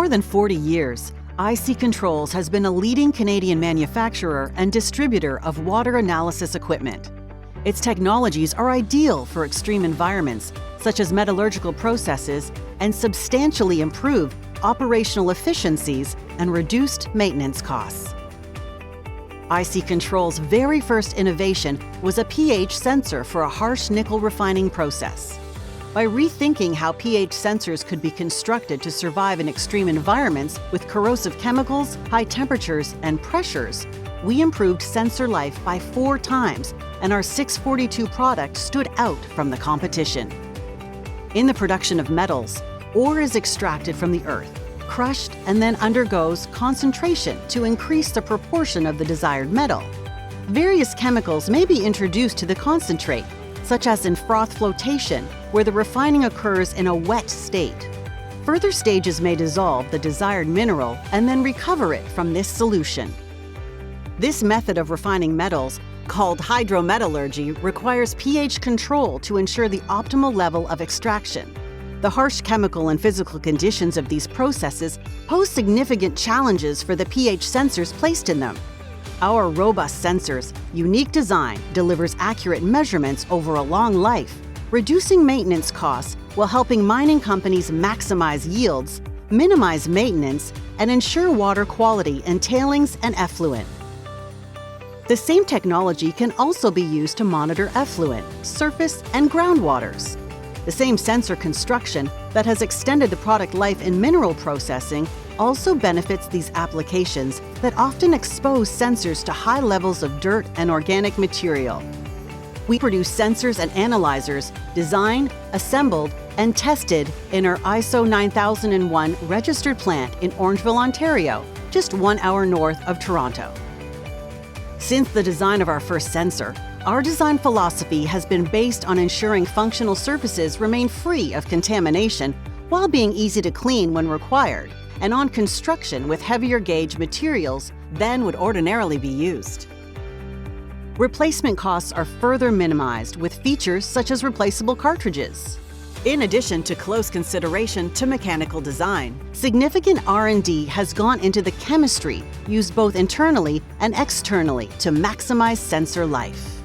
more than 40 years, IC Controls has been a leading Canadian manufacturer and distributor of water analysis equipment. Its technologies are ideal for extreme environments, such as metallurgical processes, and substantially improve operational efficiencies and reduced maintenance costs. IC Controls' very first innovation was a pH sensor for a harsh nickel refining process. By rethinking how pH sensors could be constructed to survive in extreme environments with corrosive chemicals, high temperatures, and pressures, we improved sensor life by 4 times, and our 642 product stood out from the competition. In the production of metals, ore is extracted from the earth, crushed, and then undergoes concentration to increase the proportion of the desired metal. Various chemicals may be introduced to the concentrate, such as in froth flotation, where the refining occurs in a wet state. Further stages may dissolve the desired mineral and then recover it from this solution. This method of refining metals, called hydrometallurgy, requires pH control to ensure the optimal level of extraction. The harsh chemical and physical conditions of these processes pose significant challenges for the pH sensors placed in them. Our robust sensors' unique design delivers accurate measurements over a long life, reducing maintenance costs while helping mining companies maximize yields, minimize maintenance, and ensure water quality in tailings and effluent. The same technology can also be used to monitor effluent, surface, and groundwaters. The same sensor construction that has extended the product life in mineral processing also benefits these applications that often expose sensors to high levels of dirt and organic material. We produce sensors and analyzers designed, assembled, and tested in our ISO 9001 registered plant in Orangeville, Ontario, just 1 hour north of Toronto. Since the design of our first sensor, our design philosophy has been based on ensuring functional surfaces remain free of contamination while being easy to clean when required, and on construction with heavier gauge materials than would ordinarily be used. Replacement costs are further minimized with features such as replaceable cartridges. In addition to close consideration to mechanical design, significant R&D has gone into the chemistry used both internally and externally to maximize sensor life.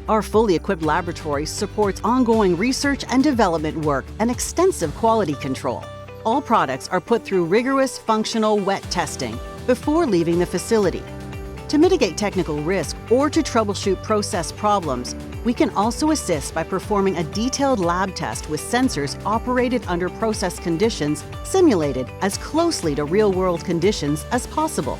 Our fully equipped laboratory supports ongoing research and development work and extensive quality control. All products are put through rigorous functional wet testing before leaving the facility. To mitigate technical risk or to troubleshoot process problems, we can also assist by performing a detailed lab test with sensors operated under process conditions simulated as closely to real-world conditions as possible.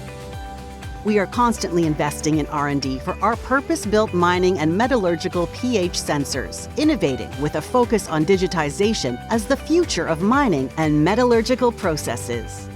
We are constantly investing in R&D for our purpose-built mining and metallurgical pH sensors, innovating with a focus on digitization as the future of mining and metallurgical processes.